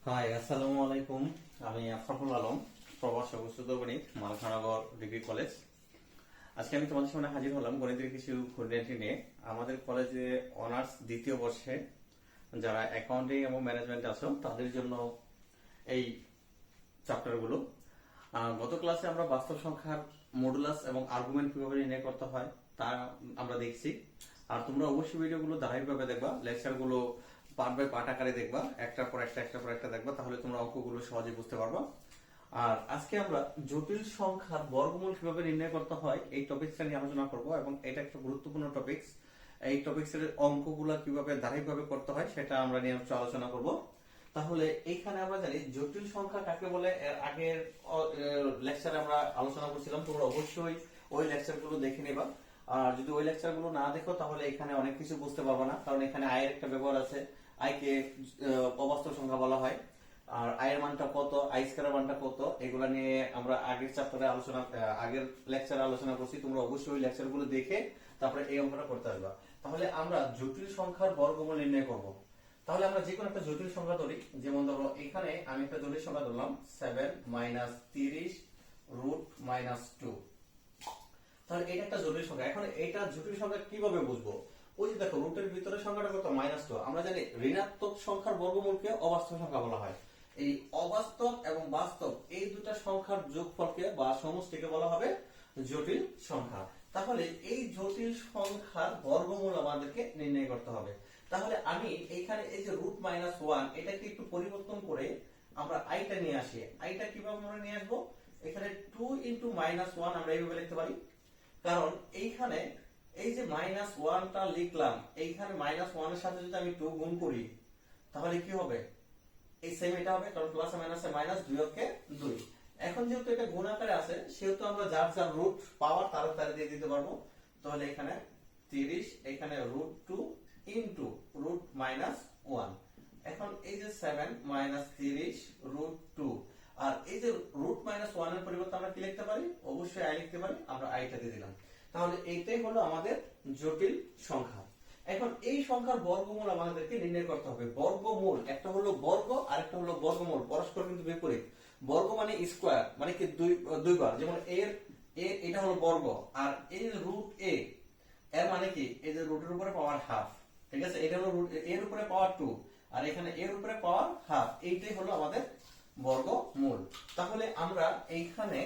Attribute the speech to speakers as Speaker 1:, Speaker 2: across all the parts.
Speaker 1: High, আসসালামু আলাইকুম। আমি আফরাফুল আলম, প্রভাষক ও গণিত, মালখানগর ডিগ্রি কলেজ। আজকে আমি তোমাদের সামনে হাজির হলাম গণিতের কিছু খুঁটিনাটি নিয়ে। আমাদের কলেজে অনার্স দ্বিতীয় বর্ষে যারা অ্যাকাউন্টিং এবং ম্যানেজমেন্ট আছো তাদের জন্য এই চ্যাপ্টারগুলো। গত ক্লাসে আমরা বাস্তব সংখ্যার মডুলাস এবং আর্গুমেন্ট কিভাবে নির্ণয় করতে হয় তা আমরা দেখছি। আর তোমরা অবশ্যই ভিডিওগুলো ধারাবাহিকভাবে দেখবা, লেকচারগুলো পার্ট বাই পার্ট আকারে দেখবা, একটার পর একটা দেখবা, তাহলে তোমরা অঙ্কগুলো সহজে বুঝতে পারবা। আর আজকে আমরা জটিল সংখ্যার বর্গমূল কিভাবে নির্ণয় করতে হয় এই টপিকসটা নিয়ে আলোচনা করব, এবং এটা একটা গুরুত্বপূর্ণ টপিকস। এই টপিকসের অঙ্কগুলো কিভাবে ধারাবাহিকভাবে করতে হয় সেটা আমরা নিয়ে আলোচনা করব। তাহলে এইখানে আমরা জানি জটিল সংখ্যা কাকে বলে। এর আগের লেকচারে আমরা আলোচনা করছিলাম, তোমরা অবশ্যই ওই লেকচারগুলো দেখে নেবা। আর যদি ওই লেকচারগুলো না দেখো তাহলে এখানে অনেক কিছু বুঝতে পারবে না, কারণ এখানে আয়ের একটা ব্যবহার আছে। আয়কে অবাস্তব সংখ্যা বলা হয়। আর আয়ের মানটা কত, আই স্কয়ারের মানটা কত, এগুলা নিয়ে আমরা আগের চ্যাপ্টারে আগের লেকচারে আলোচনা করছি। তোমরা অবশ্যই ওই লেকচারগুলো দেখে তারপরে এই অঙ্কটা করতে আসবা। তাহলে আমরা জটিল সংখ্যার বর্গমূল নির্ণয় করব। তাহলে আমরা যে কোনো একটা জটিল সংখ্যা ধরি, যেমন ধরো এখানে আমি একটা জটিল সংখ্যা ধরলাম 7 - 30 √-2। তাহলে এটা একটা জটিল সংখ্যা। এখন এটা জটিল সংখ্যা কিভাবে বুঝবো? ওই যে দেখো, রুটের ভিতরে সংখ্যাটা কত, -2। আমরা জানি ঋণাত্মক সংখ্যার বর্গমূলকে অবাস্তব সংখ্যা বলা হয়। এই অবাস্তব এবং বাস্তব এই দুটা সংখ্যার যোগফলকে বা সমষ্টিকে বলা হবে জটিল সংখ্যা। তাহলে এই জটিল সংখ্যার বর্গমূল আমাদেরকে নির্ণয় করতে হবে। তাহলে আমি এইখানে এই যে √-1 এটাকে একটু পরিবর্তন করে আমরা আইটা নিয়ে আসি। আইটা কিভাবে আমরা নিয়ে আসবো? এখানে 2 × -1 আমরা এইভাবে লিখতে পারি, কারণ এইখানে এই যে -1টা লিখলাম, এইখানে -1 এর সাথে যদি আমি 2 গুণ করি তাহলে কি হবে? এই সেম এটা হবে, কারণ প্লাস মাইনাসে মাইনাস, 2 কে 2। এখন যেহেতু এটা গুণ আকারে আছে সেহেতু আমরা যার যার রুট পাওয়ার তার দিয়ে দিতে পারবো। তাহলে এখানে 30, এখানে √2 ইনটু √-1। এখন এই যে 7 - 30 √2, আর এই যে √-1 এর পরিবর্তে আমরা কি লিখতে পারি? অবশ্যই আই লিখতে পারি, আমরা আইটা দিয়ে দিলাম। তাহলে এইটাই হলো আমাদের জটিল সংখ্যা। এখন এই সংখ্যার বর্গমূল আমাদেরকে নির্ণয় করতে হবে। বর্গমূল একটা হলো বর্গ আর একটা হলো বর্গমূল, পরস্পর কিন্তু বিপরীত। বর্গ মানে স্কয়ার, মানে কি দুইবার। যেমন এটা হলো বর্গ, আর এই √a এর মানে কি? এই যে রুটের উপরে পাওয়ার হাফ, ঠিক আছে? এটা হলো এর উপরে পাওয়ার 2, আর এখানে এর উপরে পাওয়ার হাফ। এইটাই হলো আমাদের বর্গমূল। তাহলে আমরা এইখানে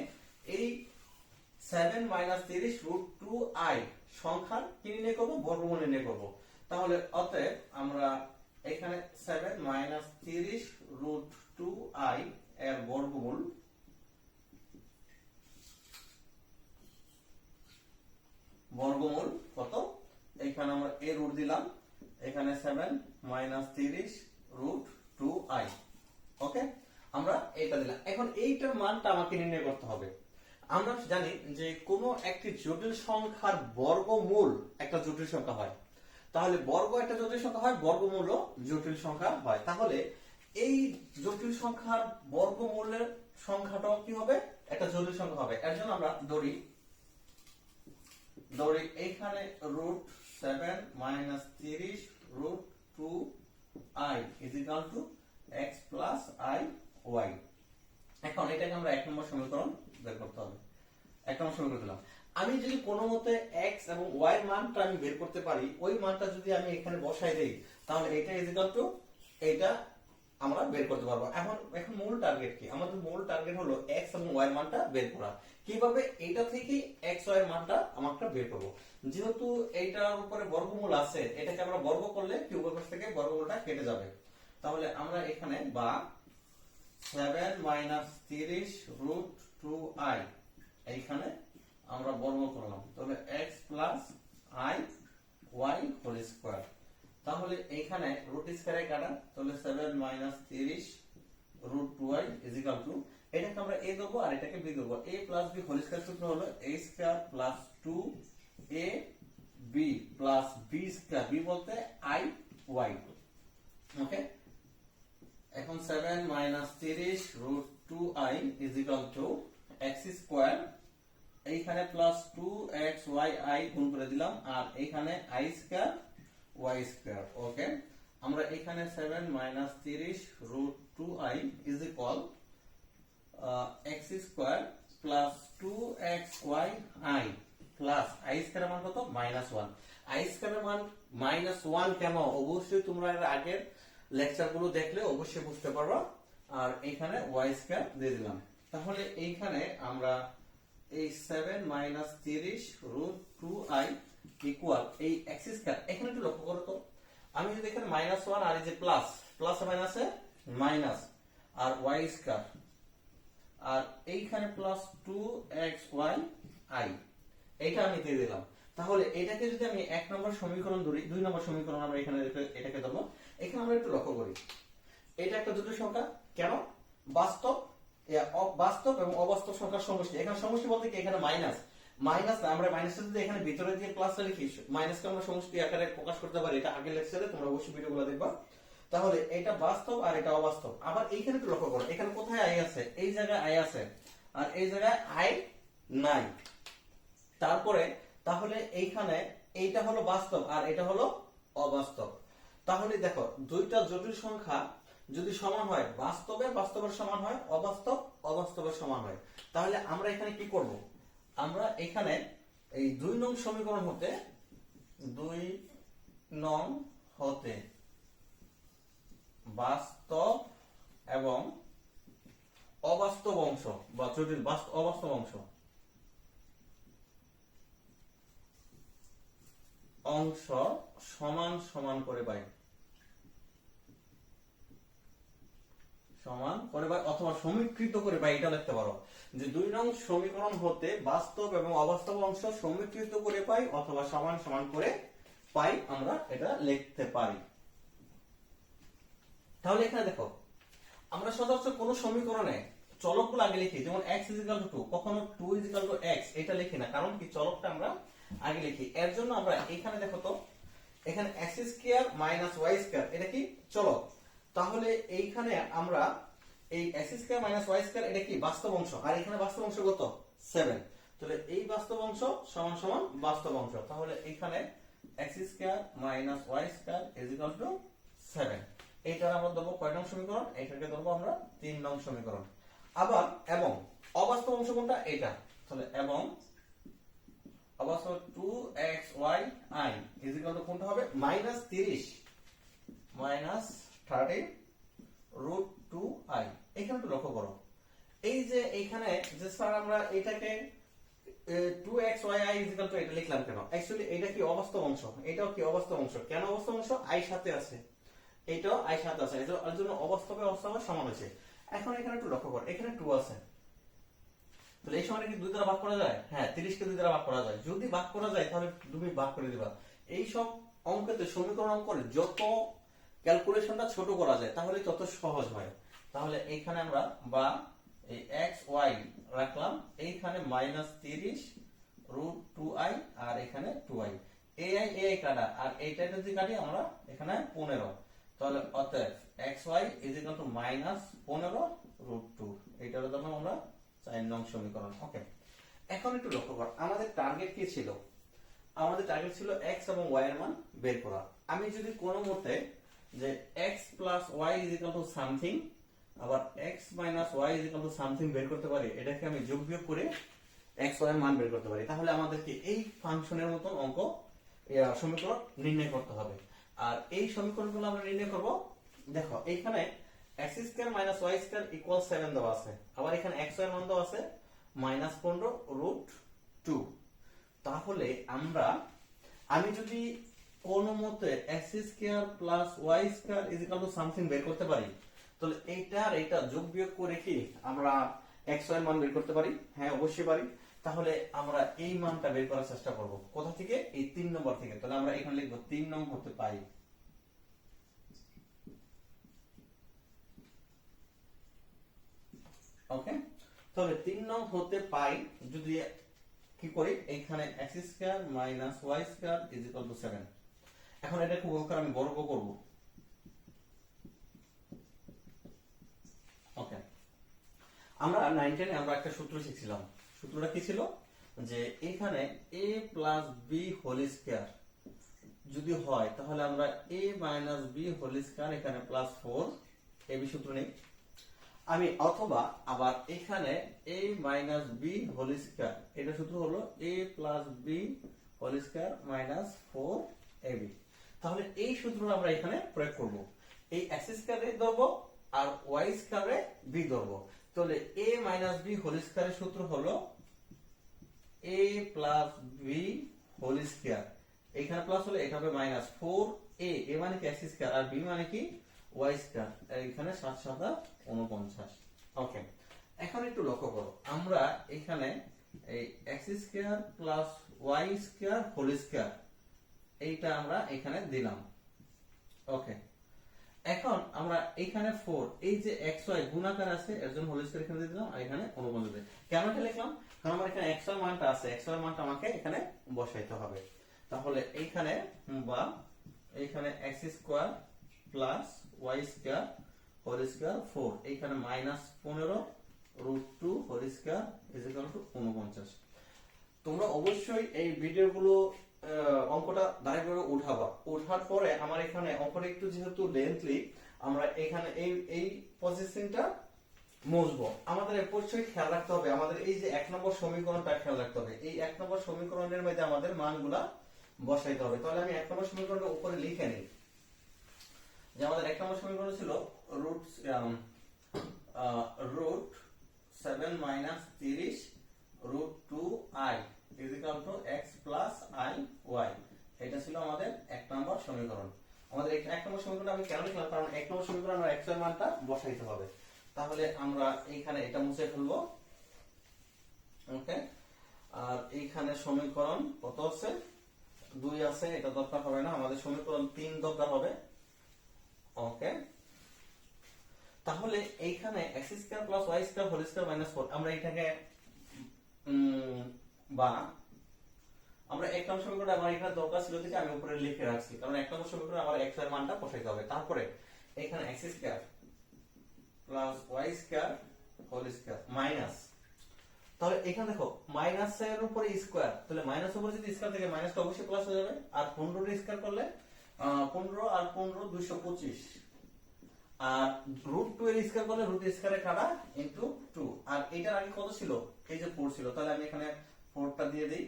Speaker 1: এই 7 - 30 √2i সংখ্যার কি নির্ণয় করব? বর্গমূল নির্ণয় করব। তাহলে অতএব আমরা এখানে 7 - 30 √2i এর বর্গমূল কত? এখানে আমরা a রুট দিলাম, এখানে 7 - 30 √2i। ওকে, আমরা এটা দিলাম। এখন এইটার মানটা আমাকে নির্ণয় করতে হবে। আমরা জানি যে কোনো একটি জটিল সংখ্যার বর্গমূল একটা জটিল সংখ্যা হয়। তাহলে বর্গ একটা জটিল সংখ্যা হয়, বর্গমূলও জটিল সংখ্যা হয়। তাহলে এই জটিল সংখ্যার বর্গমূলের সংখ্যাটাও কি হবে? একটা জটিল সংখ্যা হবে। এর জন্য আমরা ধরি এইখানে √7 - 30 √2i = x + iy। এখন এটাকে আমরা 1 নম্বর সমীকরণ বের করতে হবে। 1 নম্বর সমীকরণ দিলাম। আমি যদি কোনো মতে x এবং y এর মানটা আমি বের করতে পারি, ওই মানটা যদি আমি এখানে বসাই দেই তাহলে এটা এটা আমরা বের করতে পারবো। এখন মূল টার্গেট কি? আমাদের মূল টার্গেট হলো x এবং y এর মানটা বের করা। কিভাবে? এটা থেকে x y এর মানটা আমরা বের করব। যেহেতু এইটার উপরে বর্গমূল আছে, এটাকে আমরা বর্গ করলে কি উভয় পাশ থেকে বর্গমূলটা কেটে যাবে। তাহলে আমরা এখানে বা 7 - 30 √2i এইখানে আমরা বর্গ করলাম, তাহলে x + iy²। তাহলে এইখানে রুট স্কয়ারে কাটা, তাহলে 7 - 30 √2i = এটাকে আমরা a দেবো আর এটাকে b দেবো। a + b² সূত্র হলো a² + 2ab + b², b বলতে iy। ওকে, এখন 7 - 30 √2i = x², এইখানে +2xyi গুণ করে দিলাম, আর এইখানে i² y²। ওকে, আমরা এখানে 7 minus 30 root 2i is equal x square plus 2xy i plus i স্কয়ারের মান কত -1। i স্কয়ারের মান -1 কেন অবশ্যই তোমরা এর আগের লেকচারগুলো দেখলে অবশ্যই বুঝতে পারবে। আর এখানে y স্কয়ার দিয়ে দিলাম, তাহলে এইখানে আমরা এই 7 মাইনাস 30 রুট 2i ইকুয়াল এই x স্কয়ার। এখানে একটু লক্ষ্য করো তো, আমি যদি এখানে -1 আর এই যে প্লাস প্লাস মাইনাসে মাইনাস আর y স্কয়ার আর এইখানে প্লাস 2xy i এটা আমি দিয়ে দিলাম। তাহলে এটাকে যদি আমি 1 নম্বর সমীকরণ ধরি, 2 নম্বর সমীকরণ আমরা এখানে এটাকে ধরবো। এখানে আমরা একটু লক্ষ্য করি, এটা একটা জটিল সংখ্যা কেন, বাস্তব বাস্তব এবং অবাস্তব সংখ্যার সমষ্টি। এখানে সমষ্টি বলতে কি, এখানে মাইনাস মাইনাস না, আমরা মাইনাসটা যদি এখানে ভিতরে দিয়ে প্লাসটা লিখি, মাইনাসকে আমরা সমষ্টি আকারে প্রকাশ করতে পারি। এটা আগের লেকচারে তোমরা অবশ্যই ভিডিওগুলো দেখবা। তাহলে এটা বাস্তব আর এটা অবাস্তব। আবার এইখানে একটু লক্ষ্য করো, এখানে কোথায় আই আছে, এই জায়গায় আই আছে আর এই জায়গায় আই নাই। তারপরে তাহলে এইখানে এইটা হলো বাস্তব আর এটা হলো অবাস্তব। তাহলে দেখো দুইটা জটিল সংখ্যা যদি সমান হয়, বাস্তবে বাস্তবের সমান হয়, অবাস্তব অবাস্তবের সমান হয়, তাহলে আমরা এখানে কি করব, আমরা এখানে এই 2 নং সমীকরণ হতে 2 নং হতে বাস্তব এবং অবাস্তব অংশ বা জটিল অবাস্তব অংশ সমান সমান করে পাই, সমান করে পাই অথবা সমীকৃত করে পাই। এটা লিখতে পারো যে 2 নং সমীকরণ হতে বাস্তব এবং অবাস্তব অংশ সমীকৃত করে পাই অথবা সমান সমান করে পাই, আমরা এটা লিখতে পারি। তাহলে এখানে দেখো, আমরা সচরাচর কোন সমীকরণে চলকগুলো আগে লিখি, যেমন x 2, কখনো 2 x এটা লিখি না, কারণ কি চলকটা আমরা আগে লিখি। এর জন্য আমরা এখানে দেখো তো, এখানে x square minus y square এটা কি চলক। তাহলে এইখানে আমরা এই x square minus y square এটা কি বাস্তব অংশ, আর এখানে বাস্তব অংশ কত 7। তাহলে এই বাস্তব অংশ সমান সমান বাস্তব অংশ, তাহলে এখানে x square minus y square is equal two 7। এইটা আমরা দেবো কয় নং সমীকরণ, এটাকে দেবো আমরা 3 নং সমীকরণ। আবার এবং অবাস্তব অংশ কোনটা, এটা। তাহলে এবং অবাস্তব 2xy i is equal two কোনটা হবে, -30 রুট 2i। এখানে একটু লক্ষ্য করো, এই যে এইখানে যে স্যার আমরা এটাকে 2xyi ইজ ইকুয়াল টু এটা লিখলাম কেন, অ্যাকচুয়ালি এটা কি অবাস্তব অংশ, এটাও কি অবাস্তব অংশ। কেন অবাস্তব অংশ, i সাথে আছে, এটাও i সাথে আছে, এর জন্য অবাস্তবে অবাস্তবে সমান হয়েছে। এখন এখানে একটু লক্ষ্য করো, এখানে 2 আছে, তাহলে এই সময়টা কি 2 দ্বারা ভাগ করা যায়, হ্যাঁ 30 কে 2 দ্বারা ভাগ করা যায়। যদি ভাগ করা যায় তাহলে তুমি ভাগ করে দিবা। এই সব অঙ্কতে সমীকরণ অঙ্কনে যত ক্যালকুলেশনটা ছোট করা যায় তাহলে তত সহজ হয়। তাহলে এইখানে আমরা বা এই xy রাখলাম, এইখানে -30 রুট 2i আর এখানে 2i, ai কাটা আর এইটা যদি কাটি আমরা এখানে 15। তাহলে অতএব xy is equal to -15 root 2। এইটার জন্য আমরা 4 নং সমীকরণ। ওকে, এখন একটু লক্ষ্য কর, আমাদের টার্গেট কি ছিল, আমাদের টার্গেট ছিল x এবং y এর মান বের করা। আমি যদি কোনো মতে যে x plus y is equal to something আবার x minus y is equal to something বের করতে পারি, এটাকে আমি যোগ বিয়োগ করে x y এর মান বের করতে পারি, তাহলে আমাদেরকে এই ফাংশনের মতন অঙ্ক সমীকরণ নির্ণয় করতে হবে। আর এই সমীকরণগুলো আমরা নির্ণয় করব, দেখো এইখানে x square minus y square equal 7 দেওয়া আছে, আবার এখানে x এর মান দেওয়া আছে -15 রুট 2। তাহলে আমি যদি কোন মতে x square plus y square is equal to something বের করতে পারি, তাহলে এইটা আর এইটা যোগ বিয়োগ করে কি আমরা x y এর মান বের করতে পারি, হ্যাঁ অবশ্যই পারি। তাহলে আমরা এই মানটা বের করার চেষ্টা করব, কোথা থেকে, এই 3 নম্বর থেকে। তাহলে আমরা এখানে লিখব 3 নং হতে পাই। ওকে, তাহলে 3 নং হতে পাই যদি কি করি, এখানে x square minus y square is equal two 7। এখন এটাকে আমি বর্গ করব। ওকে, আমরা 9 10 আমরা একটা সূত্র শিখছিলাম, সূত্রটা কি ছিল যে এখানে a plus b whole square যদি হয় তাহলে আমরা a minus B whole square এখানে প্লাস 4 এই সূত্র নেই আমি, অথবা আবার এখানে a minus B whole square এটা সূত্র হলো a plus B whole square minus 4ab। তাহলে এই সূত্রটা আমরা এখানে প্রয়োগ করব। এই x স্কয়ারে ধরবো আর y স্কয়ারে b ধরবো। তাহলে a মাইনাস বি হোল স্কয়ারের সূত্র হলো a plus B whole square, এখানে প্লাস হলে এটা হবে মাইনাস 4a, a মানে কি x স্কয়ার আর b মানে কি y স্কয়ার, এখানে 7 7 49। ওকে, এখন একটু লক্ষ্য করো, আমরা এখানে এই x square plus y square whole square এইটা আমরা এখানে দিলাম। ওকে, এখন আমরা এখানে 4 এই যে xy গুণাকার আছে এর জন্য হোল স্কয়ার এখানে দিয়ে দিলাম আর এখানে 49। কেন এটা লিখলাম? কারণ আমার এখানে xy মানটা আছে, xy মানটা আমাকে এখানে বসাইতে হবে। তাহলে এইখানে বা এইখানে x square plus y square whole square 4 এইখানে minus 15 √2 whole square is equal to 49। তোমরা অবশ্যই এই ভিডিওগুলো অঙ্কটা দাঁড়িয়ে করে উঠাবা, উঠার পরে আমার এখানে অঙ্কটা একটু যেহেতু লেন্থলি আমরা এখানে এই পজিশনটা মুছবো। আমাদের অবশ্যই খেয়াল রাখতে হবে, আমাদের এই যে 1 নম্বর সমীকরণটা খেয়াল রাখতে হবে, এই 1 নম্বর সমীকরণের মধ্যে আমাদের মানগুলা বসাইতে হবে। তাহলে আমি 1 নম্বর সমীকরণটা উপরে লিখে নিই, যে আমাদের 1 নম্বর সমীকরণ ছিল root 7 minus 30 √2i is equal to x plus i y। এটা ছিল আমাদের 1 নম্বর সমীকরণ। আমাদের 1 নম্বর সমীকরণ আমি কেন লিখলাম? কারণ 1 নম্বর সমীকরণ আমরা x এর মানটা বসাইতে হবে। তাহলে আমরা এইখানে এটা মুছে ফেলবো। ওকে, আর এইখানে সমীকরণ কত আছে? 2 আছে, এটা দরকার হবে না, আমাদের সমীকরণ 3 দরকার হবে। ওকে, তাহলে এইখানে x square plus y square whole square minus 4 আমরা এটাকে বা আমরা 1 নম্বর সমীকরণ আমার এখানে দরকার ছিল যে আমি উপরে লিখে রাখছি, কারণ 1 নম্বর সমীকরণে আমার x এর মানটা বসাইতে হবে। তারপরে এখানে x square plus y square whole square minus, তাহলে এখানে দেখো মাইনাস এর উপরে স্কয়ার, তাহলে মাইনাস উপরে যদি স্কয়ার থাকে মাইনাসটা অবশ্যই প্লাস হয়ে যাবে। আর 15 এর স্কয়ার করলে 15 আর 15 225, আর √2 এর স্কয়ার করলে √2 স্কয়ারে কাটা ইনটু 2, আর এটার আগে কত ছিল? এই যে 4 ছিল, তাহলে আমি এখানে 4টা দিয়ে দেই।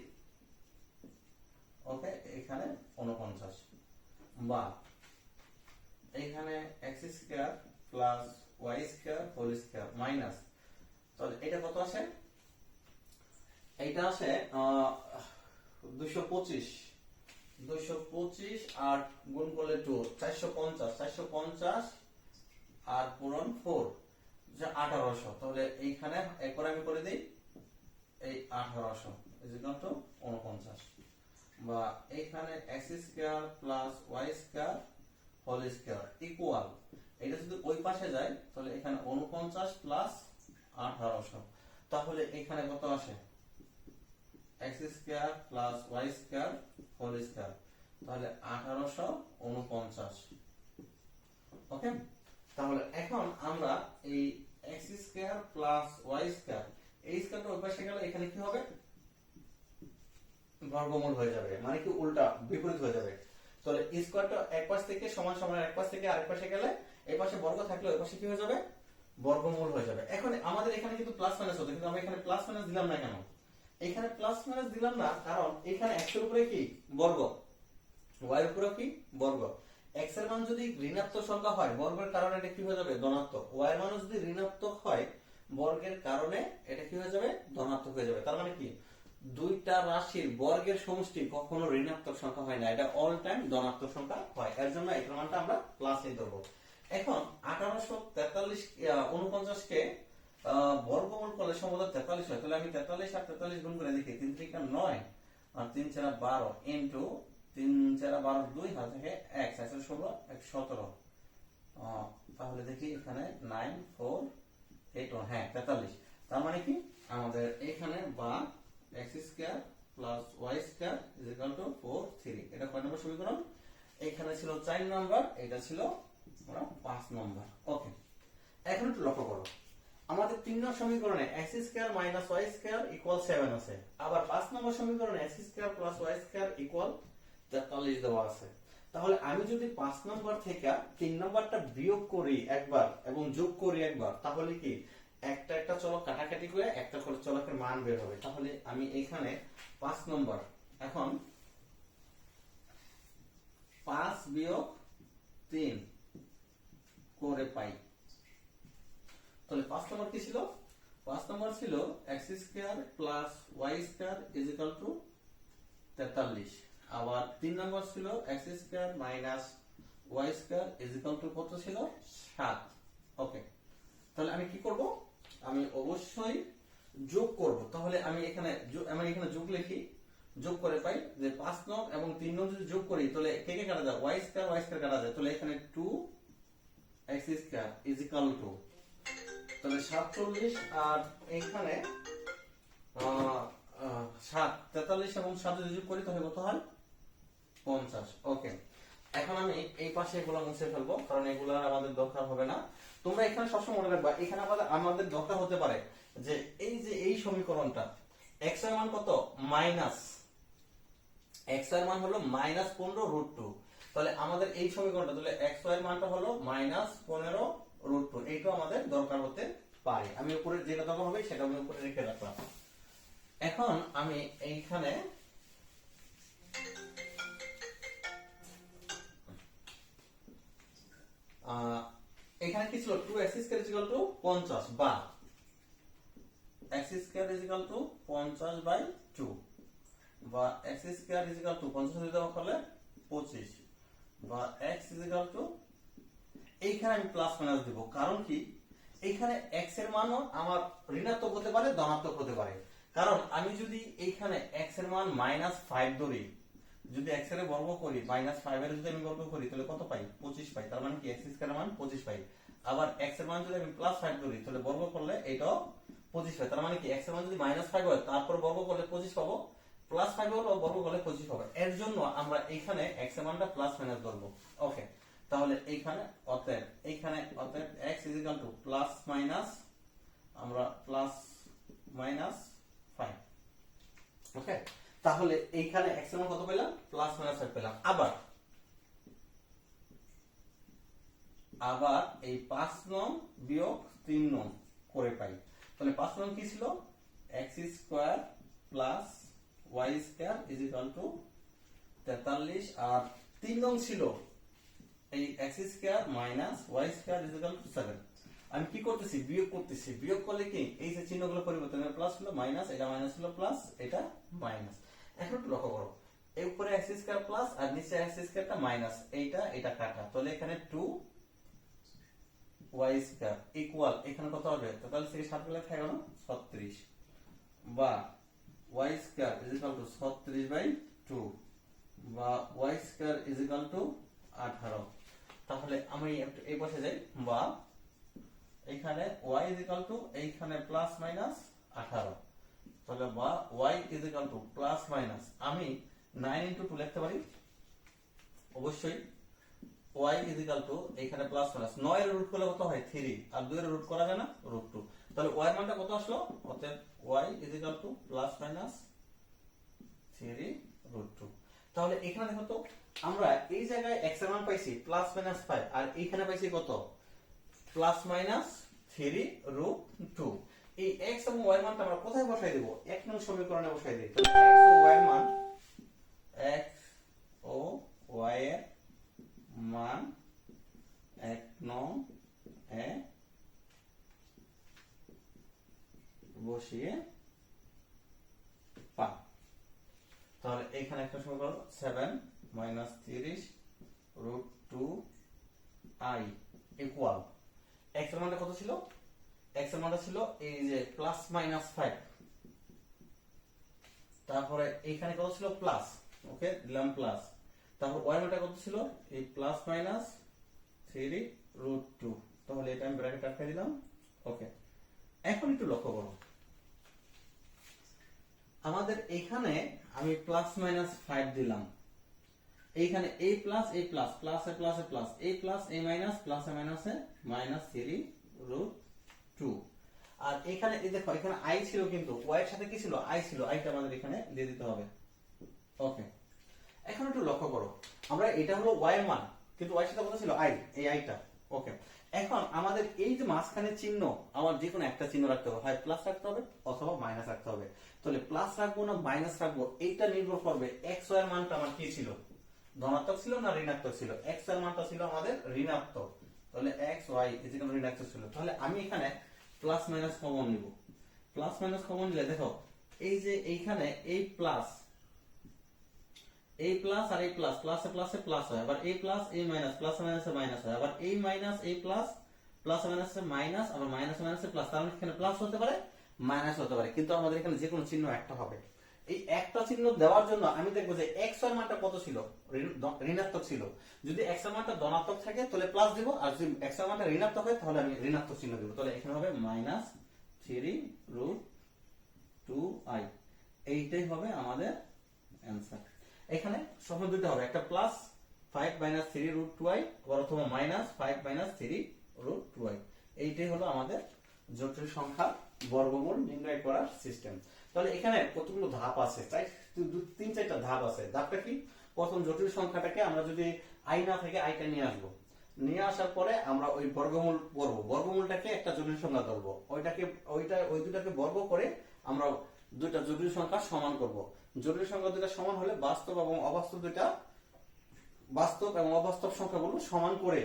Speaker 1: ওকে, এখানে 49 বা এখানে x square plus y square whole square minus, তাহলে এটা কত আসে? এইটা আসে 225 আর গুণ করলে 2 450 আর পূরণ 4 যা 1800। তাহলে এইখানে একবার আমি করে দেই, এই 1800 ইজ ইকুয়াল টু 49 বা এইখানে x square plus y square whole square equal, এটা যদি ওই পাশে যায় তাহলে এখানে 49 প্লাস 1800, তাহলে এখানে কত আসে? x square plus y square whole square, তাহলে 1849। ওকে, তাহলে এখন আমরা এই x square plus y square এই স্কয়ারটা ওই পাশে গেলে এখানে কি হবে? বর্গমূল হয়ে যাবে, মানে কি উল্টা বিপরীত হয়ে যাবে। তাহলে স্কয়ারটা এক পাশ থেকে সমান সমান এক পাশ থেকে আরেক পাশে গেলে এই পাশে বর্গ থাকলে ওই পাশে কি হয়ে যাবে? বর্গমূল হয়ে যাবে। এখন আমাদের এখানে কিন্তু প্লাস মাইনাস হতো, কিন্তু আমরা এখানে প্লাস মাইনাস দিলাম না কেন? এখানে প্লাস মাইনাস দিলাম না কারণ এখানে x এর উপরে কি বর্গ, y এর উপরে কি বর্গ। x এর মান যদি ঋণাত্মক সংখ্যা হয় বর্গের কারণে এটা কি হয়ে যাবে? ধনাত্মক। y এর মান যদি ঋণাত্মক হয় বর্গের কারণে এটা কি হয়ে যাবে? ধনাত্মক হয়ে যাবে। তার মানে কি দুইটা রাশির বর্গের সমষ্টি কখনো ঋণাত্মক সংখ্যা হয় না, এটা অল টাইম ধনাত্মক সংখ্যা হয়। এর জন্য এটার মানটা আমরা প্লাস নিয়ে ধরবো। এখন 1849 কে বর্গমূল করলে সম্ভবত 43 হয়, তাহলে আমি 43 আর 43 গুণ করে দেখি, 3 3 9 আর 3 4 12 ইনটু 3 4 12 2 হাতে থেকে 1 4 16 1 17, তাহলে দেখি এখানে 9 4 8 1, হ্যাঁ 43। তার মানে কি আমাদের এখানে বা x square plus y square is equal two 4 3, এটা কয় নম্বর সমীকরণ? এখানে ছিল 4 নম্বর, এটা ছিল 5 নম্বর। ওকে, এখন একটু লক্ষ্য করো, আমাদের 3 নম্বর সমীকরণে x square minus y square equal 7 আছে, আবার 5 নম্বর সমীকরণে x square plus y square equal 43 দেওয়া আছে। তাহলে আমি যদি 5 নাম্বার থেকে 3 নাম্বারটা বিয়োগ করি একবার এবং যোগ করি একবার, তাহলে কি একটা একটা চলক কাটাকাটি করে একটা করে চলকের মান বের হবে। তাহলে আমি এখানে 5 নাম্বার এখন 5 বিয়োগ 3 করে পাই। তাহলে 5 নাম্বার কি ছিল? 5 নাম্বার ছিল x square plus y square is equal two 43। আবার 3 নাম্বার ছিল x square minus y square is equal two কত ছিল? 7। ওকে, তাহলে আমি কি করব? আমি অবশ্যই যোগ করব। তাহলে আমি এখানে যোগ লিখি, যোগ করে পাই যে 5 নং এবং 3 নং যদি যোগ করি তাহলে কে কে কাটা যায়? y স্কয়ার কাটা যায়। তাহলে এখানে 2x square is equal two, তাহলে 47 আর এখানে 7, 43 এবং 7 যদি যোগ করি তাহলে কত হয়? 50। ওকে, এখন আমি এই পাশে এগুলো মুছে ফেলবো কারণ এগুলো আমাদের দরকার হবে না। তোমরা এখানে সবসময় মনে রাখবা, এখানে আমাদের দরকার হতে পারে যে এই সমীকরণটা x এর মান কত? মাইনাস x এর মান হলো -15√2। তাহলে আমাদের এই সমীকরণটা, তাহলে x এর মানটা হলো -15√2, এইটা আমাদের দরকার হতে পারে। আমি উপরে যেটা দরকার হবে সেটা আমি উপরে রেখে রাখলাম। এখন আমি এইখানে এখানে কি ছিল? 2x square is equal two 50 বা x square is equal two 50/2 বা x square is equal two 50 দিয়ে দেওয়া হলে 25 বা x ইজ ইকুয়াল টু, এইখানে আমি প্লাস মাইনাস দেব কারণ কি এইখানে x এর মানও আমার ঋণাত্মক হতে পারে, ধনাত্মক হতে পারে। কারণ আমি যদি এইখানে x এর মান -5 ধরি, যদি x এর বর্গ করি, -5 এর যদি আমি বর্গ করি তাহলে কত পাই? 25 পাই। তার মানে কি x স্কয়ার এর মান 25 পাই। আবার x এর মান যদি আমি +5 ধরি তাহলে বর্গ করলে এটাও 25 পাই। তার মানে কি x এর মান যদি -5 হয় তারপর বর্গ করলে 25 পাবো, +5 হলো বর্গ করলে 25 পাবো। এর জন্য আমরা এইখানে x এর মানটা প্লাস মাইনাস ধরবো। ওকে, তাহলে এইখানে অতএব x is equal two plus minus, আমরা প্লাস মাইনাস 5। ওকে, তাহলে এইখানে x এর মান কত পেলাম? প্লাস মাইনাস 5 পেলাম। আবার এই 5 নং বিয়োগ 3 নং করে পাই। তাহলে 5 নং কি ছিল? x square plus y square is equal two 43 আর 3 নং ছিল এই x square minus y square is equal two 7। আমি কি করতেছি? বিয়োগ করতেছি। বিয়োগ করলে কি এই যে চিহ্নগুলো পরিবর্তন হবে, প্লাস হলো মাইনাস, এটা মাইনাস হলো প্লাস, এটা মাইনাস। এখন একটু লক্ষ্য করো, এই উপরে x স্কয়ার প্লাস আর নিচে x স্কয়ারটা মাইনাস, এটা কাটা। তাহলে এখানে 2y স্কয়ার ইকুয়াল, এখানে কত হবে? তাহলে 7 গুলো থাকে না 36 বা y square is equal two 36/2 বা y square is equal two 18। তাহলে আমি একটু এই পাশে যাই, বা এখানে y ইজ ইকুয়াল টু, এইখানে প্লাস মাইনাস 18, তাহলে বা y is equal two plus minus, আমি 9 * 2 লিখতে পারি অবশ্যই। y ইজ ইকুয়াল টু এখানে প্লাস মাইনাস 9 এর রুট করলে কত হয়? 3, আর 2 এর রুট করা যায় না, √2। তাহলে y এর মানটা কত আসলো? অতএব y is equal two plus minus 3√2। তাহলে এখানে দেখো তো, আমরা এই জায়গায় x এর মান পাইছি প্লাস মাইনাস 5 আর এইখানে পাইছি কত? Plus minus 3√2। এই x এবং y এর মানটা আমরা কোথায় বসাই দেব? 1 নং সমীকরণে বসাই দেই। তাহলে x ও y এর মান 1 নং এ বসিয়ে পাই। তাহলে এখানে একটা সমীকরণ 7 - 30√2i ইকুয়াল, x এর মানটা কত ছিল? x এর মানটা ছিল এই যে প্লাস মাইনাস 5, তারপরে এইখানে কত ছিল? প্লাস, ওকে দিলাম প্লাস, তারপর y এর মানটা কত ছিল? এই প্লাস মাইনাস 3√2। তাহলে এটা আমি ব্র্যাকেট আটকে দিলাম। ওকে, এখন একটু লক্ষ্য করো, আমাদের এখানে আমি প্লাস মাইনাস 5 দিলাম, এইখানে a plus a plus plus a plus a plus a plus a minus plus a মাইনাসে মাইনাস 3√2। আর এখানে এই দেখো, এখানে i ছিল কিন্তু y এর সাথে কি ছিল? i ছিল, i টা আমাদের এখানে দিয়ে দিতে হবে। ওকে, এখন একটু লক্ষ্য করো, আমরা এটা হলো y এর মান, কিন্তু y এর সাথে কথা ছিল i, এই আইটা। ওকে, এখন আমাদের এই যে মাঝখানে চিহ্ন, আমার যে কোনো একটা চিহ্ন রাখতে হবে, হয় প্লাস রাখতে হবে অথবা মাইনাস রাখতে হবে। তাহলে প্লাস রাখবো না মাইনাস রাখবো, এইটা নির্ভর করবে x y এর মানটা আমার কি ছিল, ধনাত্মক ছিল না ঋণাত্মক ছিল। x এর মানটা ছিল আমাদের ঋণাত্মক, তাহলে x y যেখানে ঋণাত্মক ছিল, তাহলে আমি এখানে প্লাস মাইনাস কমন নিব। প্লাস মাইনাস কমন নিলে দেখো, এই যে এইখানে এই প্লাস, এই প্লাস আর এই প্লাস, প্লাসে প্লাসে প্লাস হয়, আবার এই প্লাস এই মাইনাস, প্লাসে মাইনাসে মাইনাস হয়, আবার এই মাইনাস এই প্লাস, প্লাসে মাইনাসে মাইনাস, আবার মাইনাসে মাইনাসে প্লাস। তার মানে এখানে প্লাস হতে পারে মাইনাস হতে পারে, কিন্তু আমাদের এখানে যে কোনো চিহ্ন একটা হবে। এই একটা চিহ্ন দেওয়ার জন্য আমি দেখবো যে এক্স এর মানটা কত ছিল, ঋণাত্মক ছিল। যদি এক্স এর মানটা ধনাত্মক থাকে তাহলে প্লাস দিব, আর যদি এক্স এর মানটা ঋণাত্মক হয় তাহলে আমি ঋণাত্মক চিহ্ন দিব। তাহলে এখানে হবে মাইনাস 3√2i, এইটাই হবে আমাদের অ্যান্সার। এখানে সমান দুটো হবে, একটা প্লাস 5 - 3√2i অথবা মাইনাস 5 - 3√2i। এইটাই হলো আমাদের জটিল সংখ্যার বর্গমূল নির্ণয় করার সিস্টেম। তাহলে এখানে কতগুলো ধাপ আছে, তিন চারটা ধাপ আছে। ধাপটা কি, প্রথম জটিল সংখ্যাটাকে আমরা যদি আই না থেকে আইটা নিয়ে আসবো, নিয়ে আসার পরে আমরা ওই বর্গমূল করবো, বর্গমূলটাকে একটা জটিল সংখ্যা ধরবো, ওই দুটাকে বর্গ করে আমরা দুইটা জটিল সংখ্যা সমান করব। জটিল সংখ্যা দুটা সমান হলে বাস্তব এবং অবাস্তব অবাস্তব সংখ্যাগুলো সমান করে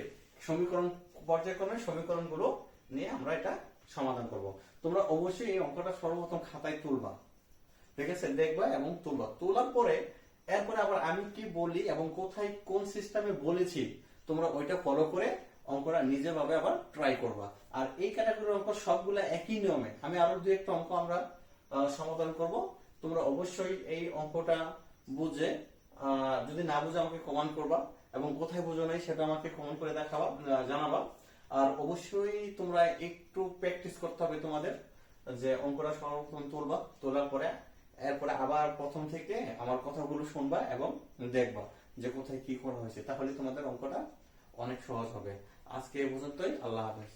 Speaker 1: সমীকরণ, পর্যায়ক্রমে সমীকরণগুলো নিয়ে আমরা এটা সমাধান করব। তোমরা অবশ্যই এই অঙ্কটা সর্বপ্রথম খাতায় তুলবা, ঠিক আছে, দেখবা এবং তুলবা। তোলার পরে এরপরে আবার আমি কি বলি এবং কোথায় কোন সিস্টেমে বলেছি, তোমরা ওইটা ফলো করে অঙ্কটা নিজে ভাবে আবার ট্রাই করবা। আর এই ক্যাটাগরির অঙ্ক সবগুলা একই নিয়মে, আমি আরো দুই একটা অঙ্ক আমরা সমাধান করব। তোমরা অবশ্যই এই অঙ্কটা বুঝে, যদি না বুঝে আমাকে কমেন্ট করবা, এবং কোথায় বুঝো নাই সেটা আমাকে কমেন্ট করে দেখাবা, জানাবা। আর অবশ্যই তোমরা একটু প্র্যাকটিস করতে হবে তোমাদের, যে অঙ্কটা সর্বপ্রথম তুলবা, তোলার পরে এরপরে আবার প্রথম থেকে আমার কথাগুলো শুনবা এবং দেখবা যে কোথায় কি করা হয়েছে, তাহলে তোমাদের অঙ্কটা অনেক সহজ হবে। আজকে এই পর্যন্তই, আল্লাহ হাফেজ।